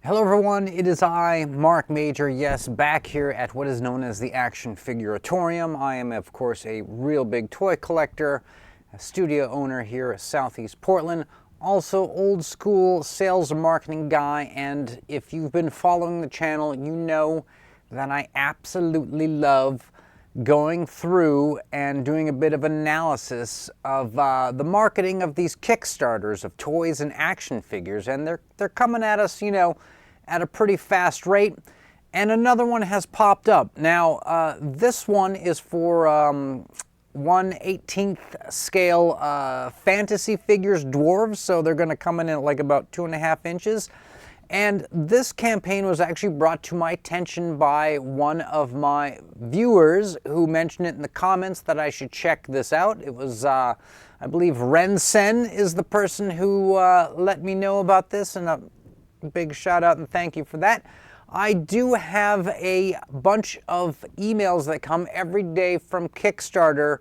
Hello everyone, it is I, Mark Major, yes, back here at what is known as the Action Figuratorium. I am, of course, a real big toy collector, a studio owner here at Southeast Portland, also old school sales and marketing guy, and if you've been following the channel, you know that I absolutely love going through and doing a bit of analysis of the marketing of these Kickstarters of toys and action figures, and they're coming at us, you know, at a pretty fast rate. And another one has popped up. Now, this one is for 1/18th scale fantasy figures, dwarves, so they're going to come in at like about 2.5 inches. And this campaign was actually brought to my attention by one of my viewers who mentioned it in the comments that I should check this out. It was, I believe, Ren Sen is the person who let me know about this, and a big shout out and thank you for that. I do have a bunch of emails that come every day from Kickstarter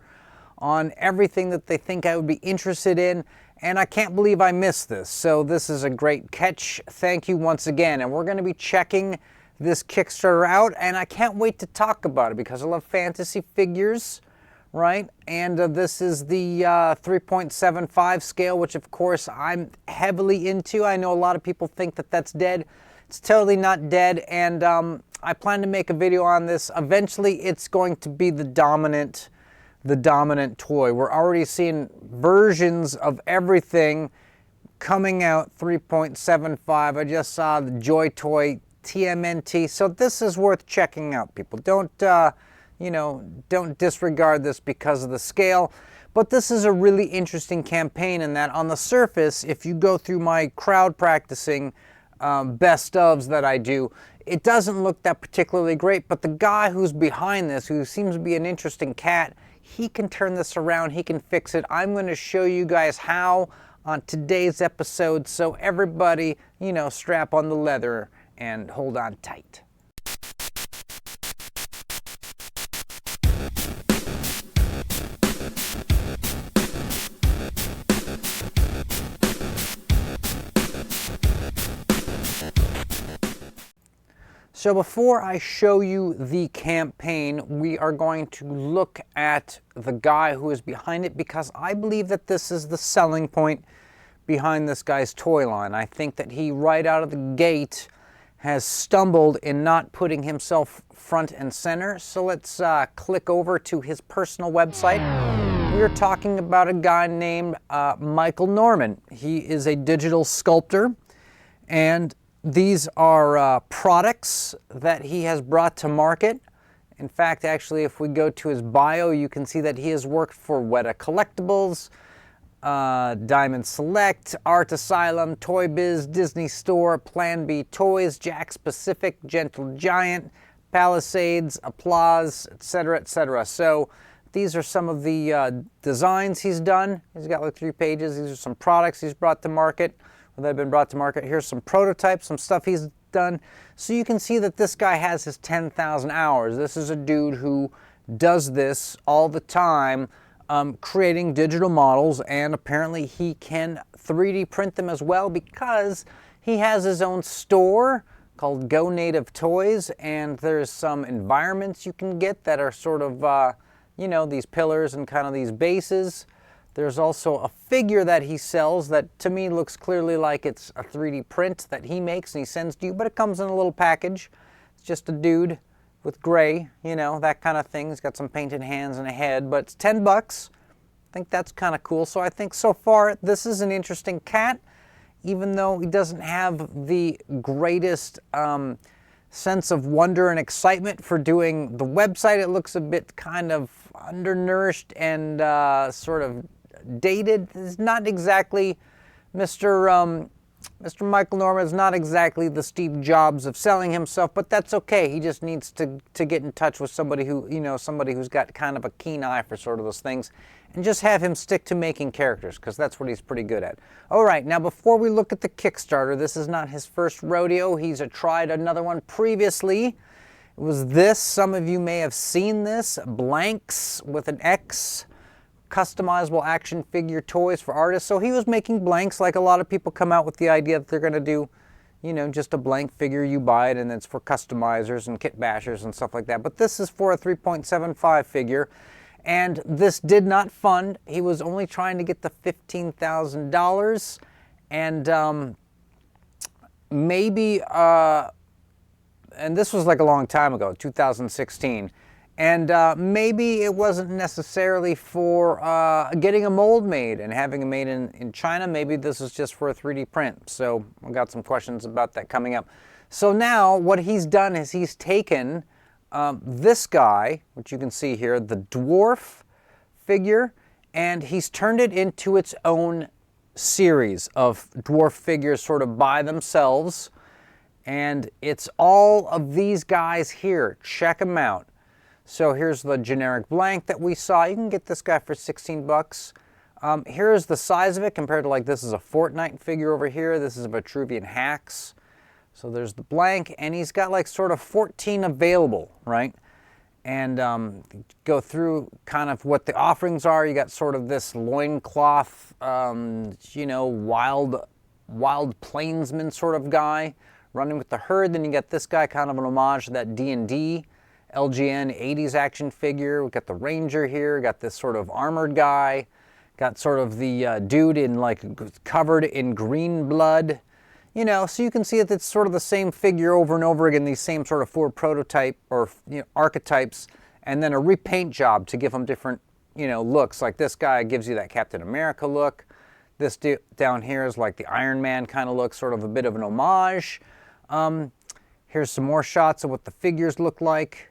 on everything that they think I would be interested in, and I can't believe I missed this. So this is a great catch. Thank you once again. And we're going to be checking this Kickstarter out, and I can't wait to talk about it because I love fantasy figures, right? And this is the 3.75 scale, which of course I'm heavily into. I know a lot of people think that that's dead. It's totally not dead, and I plan to make a video on this. Eventually it's going to be the dominant toy. We're already seeing versions of everything coming out 3.75. I just saw the Joy Toy TMNT, so this is worth checking out, people. Don't don't disregard this because of the scale. But this is a really interesting campaign in that on the surface, if you go through my crowd practicing best ofs that I do, it doesn't look that particularly great, but the guy who's behind this, who seems to be an interesting cat, he can turn this around, he can fix it. I'm going to show you guys how on today's episode, so everybody, you know, strap on the leather and hold on tight. So before I show you the campaign, we are going to look at the guy who is behind it, because I believe that this is the selling point behind this guy's toy line. I think that he, right out of the gate, has stumbled in not putting himself front and center. So let's click over to his personal website. We're talking about a guy named Michael Norman. He is a digital sculptor, and these are products that he has brought to market. In fact, actually, if we go to his bio, you can see that he has worked for Weta Collectibles, Diamond Select, Art Asylum, Toy Biz, Disney Store, Plan B Toys, Jakks Pacific, Gentle Giant, Palisades, Applause, etc., etc. So these are some of the designs he's done. He's got like 3 pages. These are some products he's brought to market, that have been brought to market. Here's some prototypes, some stuff he's done. So you can see that this guy has his 10,000 hours. This is a dude who does this all the time, creating digital models, and apparently he can 3D print them as well, because he has his own store called Go Native Toys, and there's some environments you can get that are sort of, you know, these pillars and kind of these bases. There's also a figure that he sells that to me looks clearly like it's a 3D print that he makes and he sends to you, but it comes in a little package. It's just a dude with gray, you know, that kind of thing. He's got some painted hands and a head, but it's 10 bucks. I think that's kind of cool. So I think so far this is an interesting cat, even though he doesn't have the greatest sense of wonder and excitement for doing the website. It looks a bit kind of undernourished and sort of dated. It's not exactly Mr. Michael Norman is not exactly the Steve Jobs of selling himself, but that's okay. He just needs to get in touch with somebody who, you know, somebody who's got kind of a keen eye for sort of those things, and just have him stick to making characters, because that's what he's pretty good at. All right, now before we look at the Kickstarter, this is not his first rodeo. He's tried another one previously. It was this. Some of you may have seen this. Blanks with an X. Customizable action figure toys for artists. So he was making blanks, like a lot of people come out with the idea that they're going to do, you know, just a blank figure, you buy it, and it's for customizers and kit bashers and stuff like that. But this is for a 3.75 figure, and this did not fund. He was only trying to get the $15,000, and maybe, and this was like a long time ago, 2016, and maybe it wasn't necessarily for getting a mold made and having it made in China. Maybe this is just for a 3D print. So I've got some questions about that coming up. So now what he's done is he's taken this guy, which you can see here, the Dwarf figure, and he's turned it into its own series of dwarf figures sort of by themselves. And it's all of these guys here. Check them out. So here's the generic blank that we saw. You can get this guy for 16 bucks. Here's the size of it compared to, like, this is a Fortnite figure over here. This is a Vitruvian Hacks. So there's the blank, and he's got like sort of 14 available, right? And go through kind of what the offerings are. You got sort of this loincloth, you know, wild plainsman sort of guy running with the herd. Then you got this guy, kind of an homage to that D&D LGN 80s action figure. We got the Ranger here, got this sort of armored guy, got sort of the dude in like covered in green blood, you know, so you can see that it's sort of the same figure over and over again, these same sort of 4 prototype or, you know, archetypes, and then a repaint job to give them different, you know, looks. Like this guy gives you that Captain America look. This down here is like the Iron Man kind of look, sort of a bit of an homage. Here's some more shots of what the figures look like.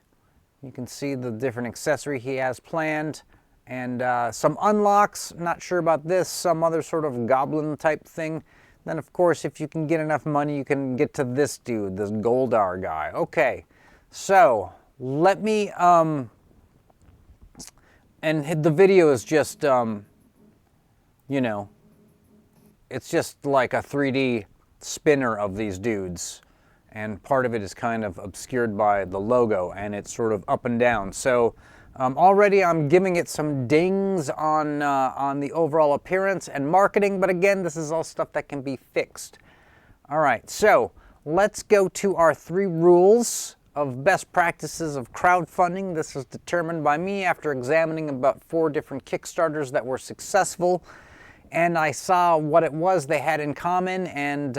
You can see the different accessory he has planned, and some unlocks. Not sure about this, some other sort of goblin type thing. Then of course, if you can get enough money, you can get to this dude, this Goldar guy. Okay, so let me, and the video is just, you know, it's just like a 3D spinner of these dudes. And part of it is kind of obscured by the logo, and it's sort of up and down. So already I'm giving it some dings on the overall appearance and marketing, but again, this is all stuff that can be fixed. All right, so let's go to our 3 rules of best practices of crowdfunding. This was determined by me after examining about 4 different Kickstarters that were successful. And I saw what it was they had in common, and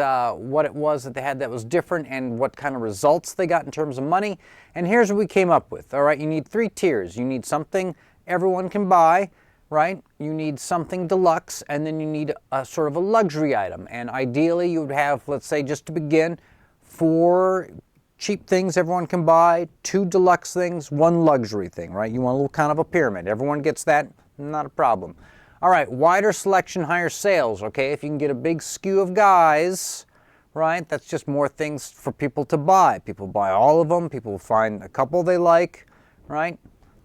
what it was that they had that was different, and what kind of results they got in terms of money. And here's what we came up with. All right, you need 3 tiers. You need something everyone can buy, right? You need something deluxe, and then you need a sort of a luxury item. And ideally, you would have, let's say, just to begin, 4 cheap things everyone can buy, 2 deluxe things, 1 luxury thing, right? You want a little kind of a pyramid. Everyone gets that, not a problem. All right, wider selection, higher sales, okay? If you can get a big skew of guys, right, that's just more things for people to buy. People buy all of them. People find a couple they like, right?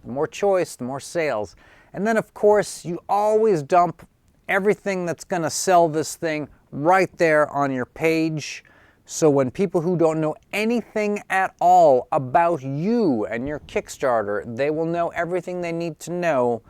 The more choice, the more sales. And then, of course, you always dump everything that's going to sell this thing right there on your page. So when people who don't know anything at all about you and your Kickstarter, they will know everything they need to know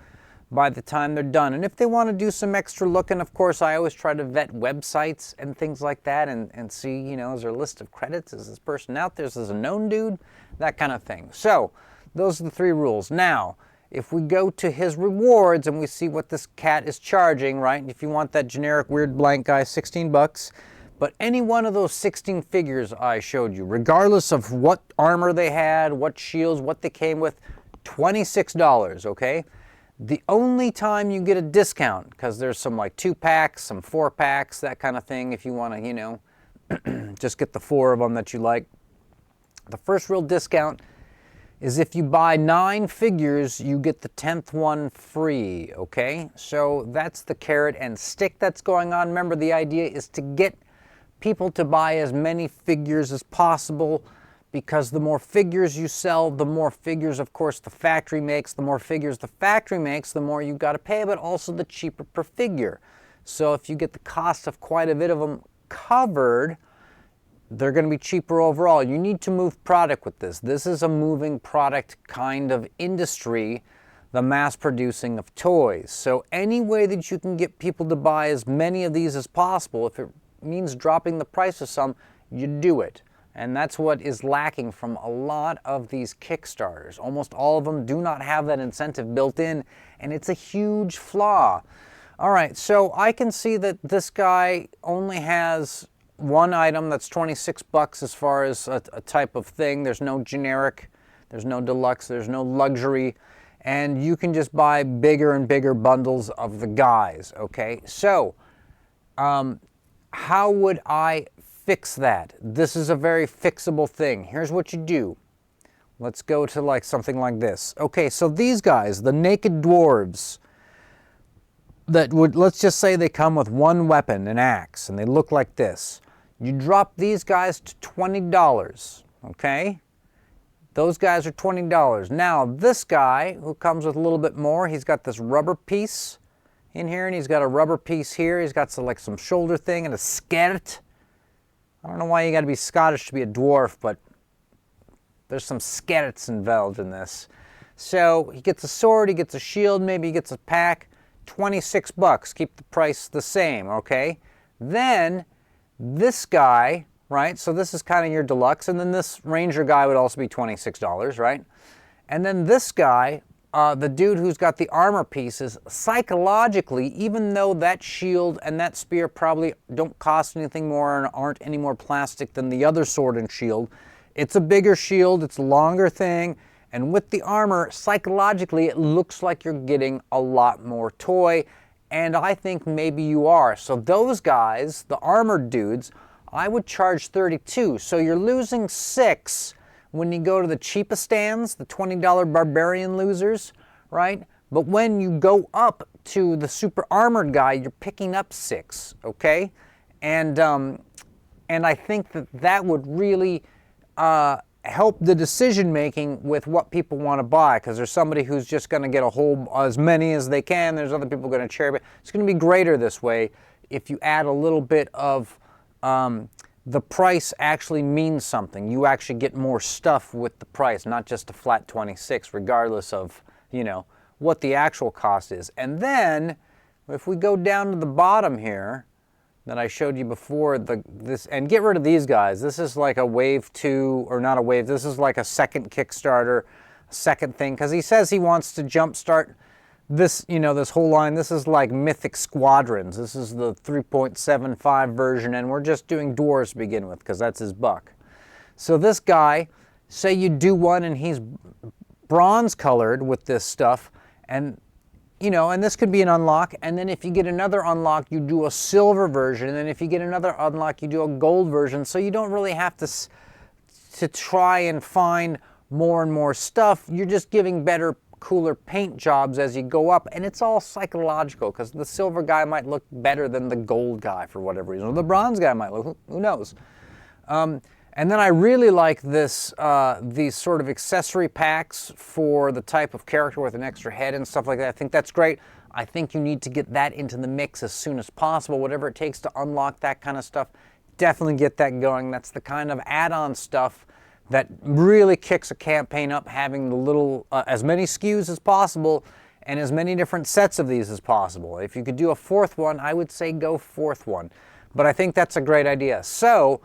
by the time they're done. And if they want to do some extra looking, of course, I always try to vet websites and things like that, and see, you know, is there a list of credits? Is this person out there? Is this a known dude? That kind of thing. So those are the 3 rules. Now, if we go to his rewards and we see what this cat is charging, right? If you want that generic weird blank guy, 16 bucks. But any one of those 16 figures I showed you, regardless of what armor they had, what shields, what they came with, $26, okay? The only time you get a discount, because there's some like 2-packs, some 4-packs, that kind of thing, if you want to, you know, just get the 4 of them that you like. The first real discount is if you buy 9 figures, you get the 10th one free, okay? So that's the carrot and stick that's going on. Remember, the idea is to get people to buy as many figures as possible, because the more figures you sell, the more figures, of course, the factory makes. The more figures the factory makes, the more you've got to pay, but also the cheaper per figure. So if you get the cost of quite a bit of them covered, they're going to be cheaper overall. You need to move product with this. This is a moving product kind of industry, the mass producing of toys. So any way that you can get people to buy as many of these as possible, if it means dropping the price of some, you do it. And that's what is lacking from a lot of these Kickstarters. Almost all of them do not have that incentive built in, and it's a huge flaw. All right, so I can see that this guy only has one item that's 26 bucks as far as a type of thing. There's no generic, there's no deluxe, there's no luxury, and you can just buy bigger and bigger bundles of the guys, okay? So, how would I fix that? This is a very fixable thing. Here's what you do. Let's go to like something like this. Okay, so these guys, the naked dwarves, that would, let's just say they come with one weapon, an axe, and they look like this. You drop these guys to $20, okay? Those guys are $20. Now, this guy, who comes with a little bit more, he's got this rubber piece in here, and he's got a rubber piece here. He's got some shoulder thing and a skirt. I don't know why you got to be Scottish to be a dwarf, but there's some skirts involved in this. So he gets a sword, he gets a shield, maybe he gets a pack. 26 bucks, keep the price the same, okay? Then this guy, right? So this is kind of your deluxe, and then this ranger guy would also be $26, right? And then this guy, the dude who's got the armor pieces, psychologically, even though that shield and that spear probably don't cost anything more and aren't any more plastic than the other sword and shield, it's a bigger shield, it's a longer thing, and with the armor, psychologically, it looks like you're getting a lot more toy, and I think maybe you are. So those guys, the armored dudes, I would charge $32. So you're losing $6 when you go to the cheapest stands, the $20 barbarian losers, right? But when you go up to the super armored guy, you're picking up $6, okay? And I think that would really help the decision making with what people want to buy, because there's somebody who's just going to get as many as they can. There's other people going to cherry pick. It's going to be greater this way if you add a little bit of the price actually means something. You actually get more stuff with the price, not just a flat 26, regardless of, you know, what the actual cost is. And then if we go down to the bottom here that I showed you before, and get rid of these guys. This is like a wave 2, or not a wave, this is like a second Kickstarter, second thing, because he says he wants to jumpstart this, you know, this whole line. This is like Mythic Squadrons. This is the 3.75 version, and we're just doing dwarves to begin with, because that's his buck. So this guy, say you do one and he's bronze colored with this stuff, and you know, and this could be an unlock, and then if you get another unlock, you do a silver version, and then if you get another unlock, you do a gold version, so you don't really have to try and find more and more stuff. You're just giving better, cooler paint jobs as you go up, and it's all psychological, because the silver guy might look better than the gold guy for whatever reason, or the bronze guy might look, who knows. And then I really like these sort of accessory packs for the type of character with an extra head and stuff like that. I think that's great. I think you need to get that into the mix as soon as possible. Whatever it takes to unlock that kind of stuff, definitely get that going. That's the kind of add-on stuff that really kicks a campaign up, having the little, as many SKUs as possible and as many different sets of these as possible. If you could do a fourth one, I would say go fourth one. But I think that's a great idea. So,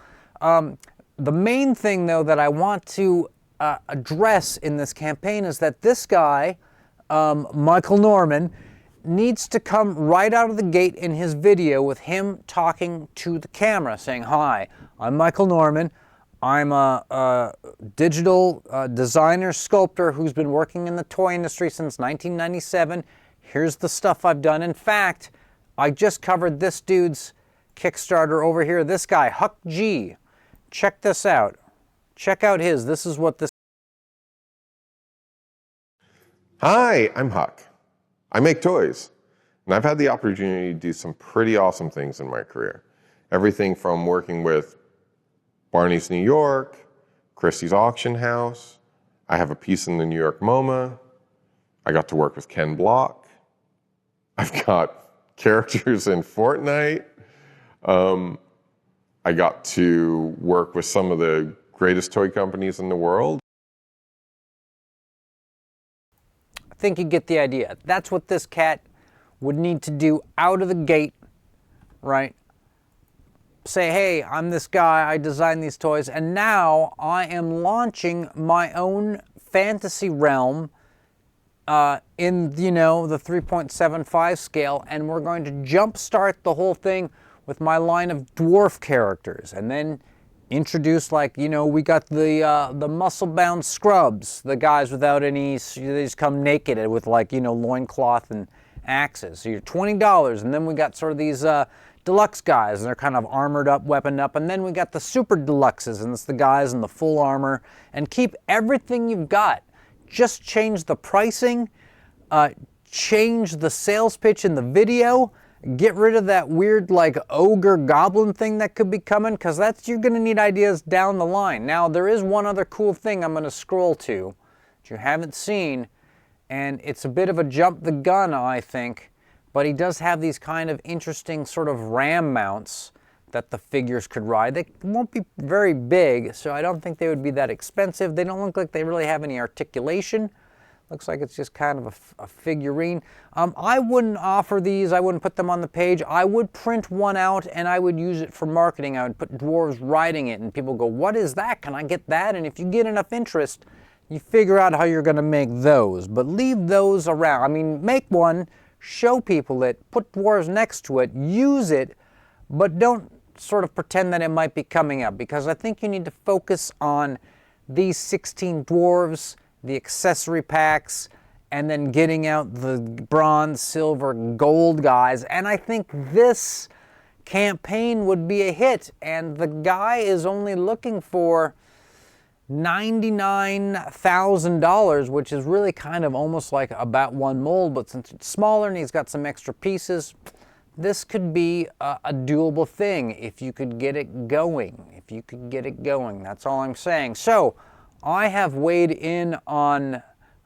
the main thing, though, that I want to address in this campaign is that this guy, Michael Norman, needs to come right out of the gate in his video with him talking to the camera, saying, "Hi, I'm Michael Norman. I'm a digital designer, sculptor who's been working in the toy industry since 1997. Here's the stuff I've done. In fact, I just covered this dude's Kickstarter over here. This guy, Huck G. Check this out. Check out his. This is what this." Hi, I'm Huck. I make toys, and I've had the opportunity to do some pretty awesome things in my career. Everything from working with Barney's New York, Christie's Auction House. I have a piece in the New York MoMA. I got to work with Ken Block. I've got characters in Fortnite. I got to work with some of the greatest toy companies in the world. I think you get the idea. That's what this cat would need to do out of the gate, right? say, hey, I'm this guy, I designed these toys, and now I am launching my own fantasy realm in, you know, the 3.75 scale, and we're going to jumpstart the whole thing with my line of dwarf characters, and then introduce, like, you know, we got the muscle-bound scrubs, the guys without any, they just come naked with, like, you know, loincloth and axes. So you're $20, and then we got sort of these deluxe guys, and they're kind of armored up, weaponed up, and then we got the super deluxes, and it's the guys in the full armor, and keep everything you've got. Just change the pricing, change the sales pitch in the video, get rid of that weird, like, ogre goblin thing that could be coming, because that's, you're going to need ideas down the line. Now, there is one other cool thing I'm going to scroll to that you haven't seen, and it's a bit of a jump the gun, I think, but he does have these kind of interesting sort of ram mounts that the figures could ride. They won't be very big, so I don't think they would be that expensive. They don't look like they really have any articulation. Looks like it's just kind of a figurine. I wouldn't offer these. I wouldn't put them on the page. I would print one out and I would use it for marketing. I would put dwarves riding it and people go, what is that? Can I get that? And if you get enough interest, you figure out how you're going to make those. But leave those around. I mean, make one, show people it, put dwarves next to it, use it, but don't sort of pretend that it might be coming up, because I think you need to focus on these 16 dwarves, the accessory packs, and then getting out the bronze, silver, gold guys. And I think this campaign would be a hit. And the guy is only looking for $99,000, which is really kind of almost like about one mold, but since it's smaller and he's got some extra pieces, this could be a doable thing if you could get it going. If you could get it going, that's all I'm saying. So I have weighed in on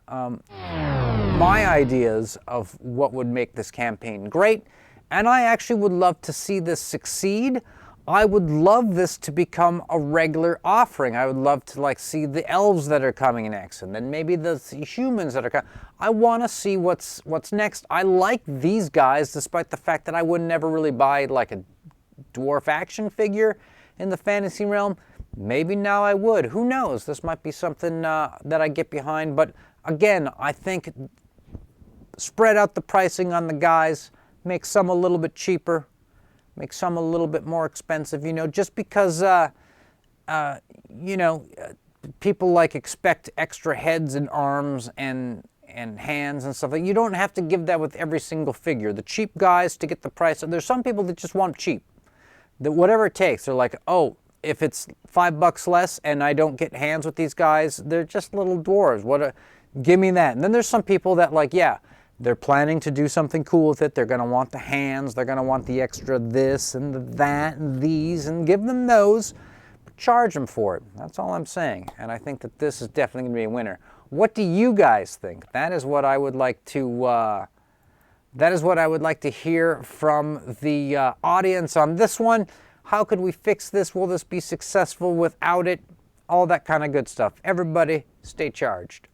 my ideas of what would make this campaign great, and I actually would love to see this succeed. I would love this to become a regular offering. I would love to, like, see the elves that are coming next, and then maybe the humans that are coming. I want to see what's next. I like these guys, despite the fact that I would never really buy, like, a dwarf action figure in the fantasy realm. Maybe now I would. Who knows? This might be something that I get behind. But again, I think spread out the pricing on the guys, make some a little bit cheaper, make some a little bit more expensive, you know, just because, you know, people like expect extra heads and arms and hands and stuff. You don't have to give that with every single figure. The cheap guys to get the price. There's some people that just want cheap. That whatever it takes, they're like, oh, if it's $5 less and I don't get hands with these guys, they're just little dwarves. Give me that. And then there's some people that, like, yeah, they're planning to do something cool with it. They're going to want the hands. They're going to want the extra this and the that and these, and give them those. But charge them for it. That's all I'm saying. And I think that this is definitely going to be a winner. What do you guys think? That is what I would like to. That is what I would like to hear from the audience on this one. How could we fix this? Will this be successful without it? All that kind of good stuff. Everybody, stay charged.